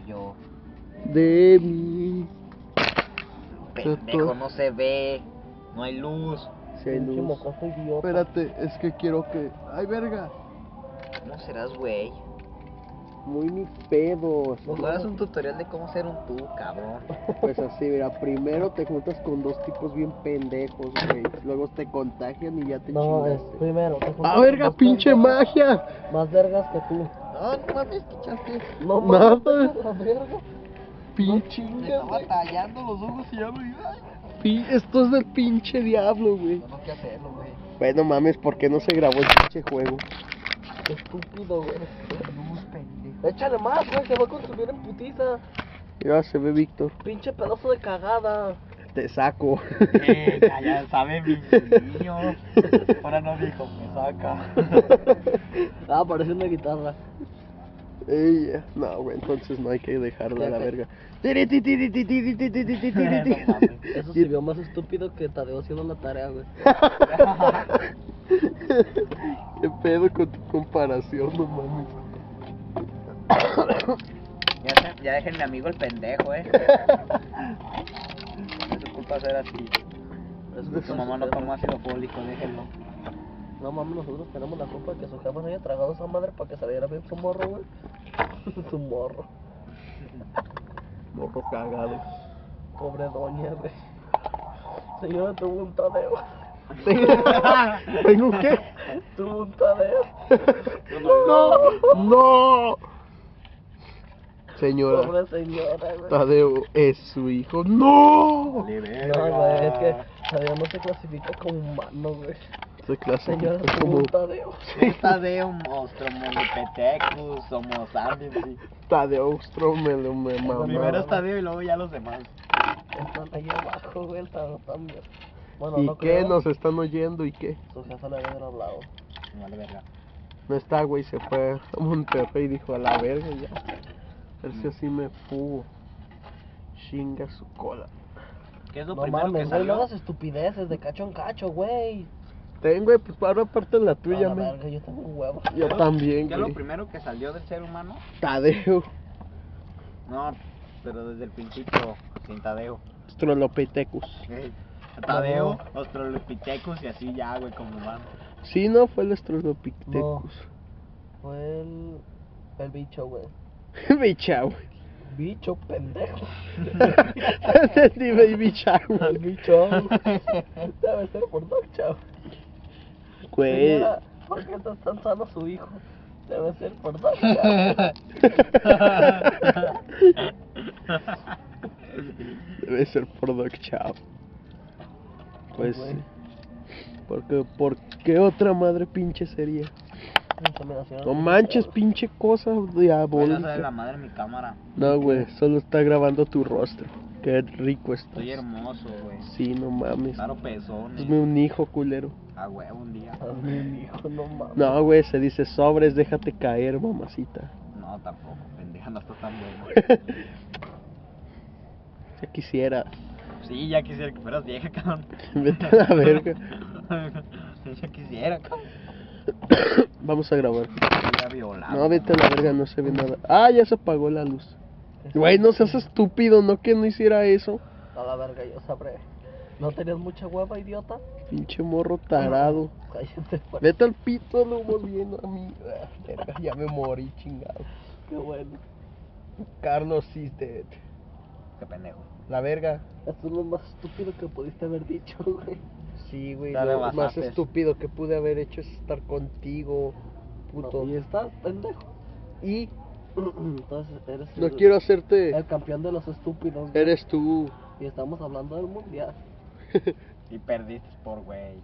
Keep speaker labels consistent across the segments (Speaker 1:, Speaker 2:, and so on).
Speaker 1: yo.
Speaker 2: De mí.
Speaker 1: Pendejo, no se ve. No hay luz.
Speaker 2: Sí, hay
Speaker 3: Pinche
Speaker 2: luz.
Speaker 3: mocoso idiota.
Speaker 2: Espérate, es que quiero que... ¡Ay, verga!
Speaker 1: ¿Cómo serás, güey?
Speaker 2: Muy mis pedos.
Speaker 1: Pues no es un tutorial de cómo ser un tú, cabrón.
Speaker 2: Pues así, mira, primero te juntas con dos tipos bien pendejos, güey. Luego te contagian y ya te
Speaker 3: No, es
Speaker 2: chingaste.
Speaker 3: primero. te juntas
Speaker 2: ¡Ah,
Speaker 3: con
Speaker 2: verga,
Speaker 3: dos
Speaker 2: pinche
Speaker 3: pendejos
Speaker 2: magia!
Speaker 3: Más vergas que tú.
Speaker 1: No, no mames, ¿qué echaste?
Speaker 3: No
Speaker 2: Nada.
Speaker 3: mames, la verga.
Speaker 2: Pinche...
Speaker 1: Me estaba tallando los ojos y ya me... Ay,
Speaker 2: Esto es del pinche diablo, güey.
Speaker 1: no, no, ¿qué hacerlo, güey?
Speaker 2: Bueno, mames, ¿por qué no se grabó el pinche juego?
Speaker 3: Qué estúpido, güey.
Speaker 1: Luz, pendejo.
Speaker 3: Échale más, güey, se va a consumir en putiza.
Speaker 2: Ya se ve Víctor.
Speaker 3: Pinche pedazo de cagada.
Speaker 2: Te saco.
Speaker 1: Ya sabe mi niño. Ahora no dijo, me saca.
Speaker 3: Ah, parece una guitarra.
Speaker 2: Ey, no, güey, entonces no hay que dejarla a la
Speaker 3: Ya,
Speaker 2: verga.
Speaker 3: Eso se vio más estúpido que Tadeo haciendo la tarea, güey.
Speaker 2: ¿Qué pedo con tu comparación, no mames?
Speaker 1: Ya dejen mi amigo el pendejo, No es su culpa ser así. Su mamá no toma ácido fólico, déjenlo.
Speaker 3: No mames, nosotros tenemos la culpa de que su jefa no haya tragado esa madre para que saliera bien su morro, güey. Su morro.
Speaker 2: Morro cagado.
Speaker 3: Pobre doña, güey. Señora, tuvo un Tadeo.
Speaker 2: ¿Tengo qué?
Speaker 3: Tuvo un Tadeo.
Speaker 2: ¡No! ¡No! Señora,
Speaker 3: Pobre señora, güey.
Speaker 2: Tadeo es su hijo. ¡No!
Speaker 3: No, güey, es que Tadeo no se clasifica como humano, güey.
Speaker 2: Se
Speaker 3: Señora,
Speaker 2: clasifica
Speaker 3: tuvo
Speaker 2: como
Speaker 3: un Tadeo.
Speaker 1: Tadeo, monstruo, Molipetecus, Homo sapiens.
Speaker 2: Tadeo Stromel, me mamá.
Speaker 1: Primero es Tadeo y luego ya los demás.
Speaker 3: Están ahí abajo, güey, el Tadeo también. Bueno,
Speaker 2: ¿Y
Speaker 3: no
Speaker 2: qué?
Speaker 3: creo.
Speaker 2: ¿Nos están oyendo y qué?
Speaker 3: Su jefa le debe haber hablado.
Speaker 1: Vale, verga.
Speaker 2: No está, güey, se fue a Monterrey y dijo a la verga ya. A ver si así me fugo. Chinga su cola.
Speaker 1: ¿Qué es lo
Speaker 3: No
Speaker 1: primero
Speaker 3: mames,
Speaker 1: que
Speaker 3: güey, no
Speaker 1: salió?
Speaker 3: hagas estupideces de cacho en cacho, güey.
Speaker 2: Ten, güey, pues ahora aparte la
Speaker 3: A
Speaker 2: tuya,
Speaker 3: la
Speaker 2: me.
Speaker 3: verga, yo tengo un huevo.
Speaker 2: Yo también,
Speaker 1: ¿Qué es lo
Speaker 2: güey.
Speaker 1: primero que salió del ser humano?
Speaker 2: Tadeo.
Speaker 1: No, pero desde el principio, sin Tadeo.
Speaker 2: Australopithecus.
Speaker 1: Tadeo, Australopithecus y así ya, güey, como humano.
Speaker 2: Sí, no, fue el Australopithecus.
Speaker 3: Fue el bicho, güey.
Speaker 2: Bicha, güey.
Speaker 3: Bicho, pendejo.
Speaker 2: Entendí, baby chao.
Speaker 3: El bicho. Debe ser por Doc Chao.
Speaker 2: Güey.
Speaker 3: Señora, ¿por qué está tan sano su hijo? Debe ser por Doc Chao.
Speaker 2: Debe ser por Doc Chao. Pues
Speaker 3: Güey.
Speaker 2: sí. Porque, ¿por qué otra madre pinche sería?
Speaker 3: Inseminación
Speaker 2: No manches,
Speaker 3: artificial.
Speaker 2: pinche cosa
Speaker 1: Voy a hacer la
Speaker 2: diabólica.
Speaker 1: madre en mi cámara.
Speaker 2: No, güey, solo está grabando tu rostro. Qué rico estás.
Speaker 1: Estoy hermoso, güey.
Speaker 2: Sí, no mames.
Speaker 1: Claro, pezones.
Speaker 2: Hazme un hijo, culero.
Speaker 1: A huevo un día.
Speaker 3: Hazme un hijo, no mames.
Speaker 2: No, güey, se dice sobres, déjate caer, mamacita.
Speaker 1: No, tampoco, pendeja, no está tan bueno.
Speaker 2: Ya quisiera.
Speaker 1: Sí, ya quisiera que fueras vieja, cabrón.
Speaker 2: Vete a la verga.
Speaker 1: Ya quisiera, cabrón.
Speaker 2: Vamos a grabar.
Speaker 1: Ya violado.
Speaker 2: No, vete a la verga, no se ve nada. Ah, ya se apagó la luz. Güey, no seas estúpido, no que no hiciera eso.
Speaker 3: A la verga, yo sabré. ¿No tenías mucha hueva, idiota?
Speaker 2: Pinche morro tarado.
Speaker 3: Cállate, pues.
Speaker 2: Vete al pito, lo volviendo a mí. Ah, verga, ya me morí, chingado.
Speaker 3: Qué bueno.
Speaker 2: Carlos is dead.
Speaker 1: Qué pendejo.
Speaker 2: La verga.
Speaker 3: Esto es lo más estúpido que pudiste haber dicho, güey.
Speaker 2: Sí, güey,
Speaker 1: Dale,
Speaker 2: lo más
Speaker 1: basates.
Speaker 2: estúpido que pude haber hecho es estar contigo, puto.
Speaker 3: No, y estás pendejo.
Speaker 2: Y
Speaker 3: Entonces eres
Speaker 2: no quiero hacerte.
Speaker 3: el campeón de los estúpidos, güey.
Speaker 2: Eres tú.
Speaker 3: Y estamos hablando del mundial.
Speaker 1: Y perdiste por güey.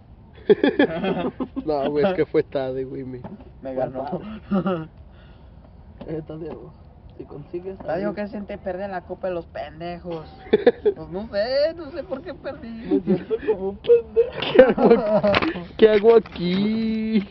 Speaker 2: No, güey, es que fue tarde, güey.
Speaker 1: Me ganó.
Speaker 3: Tadeo, si consigues...
Speaker 1: Tadeo, ¿qué siente perder la copa de los pendejos? Pues no sé por qué perdí.
Speaker 3: Me siento como un pendejo.
Speaker 2: ¿Qué hago aquí?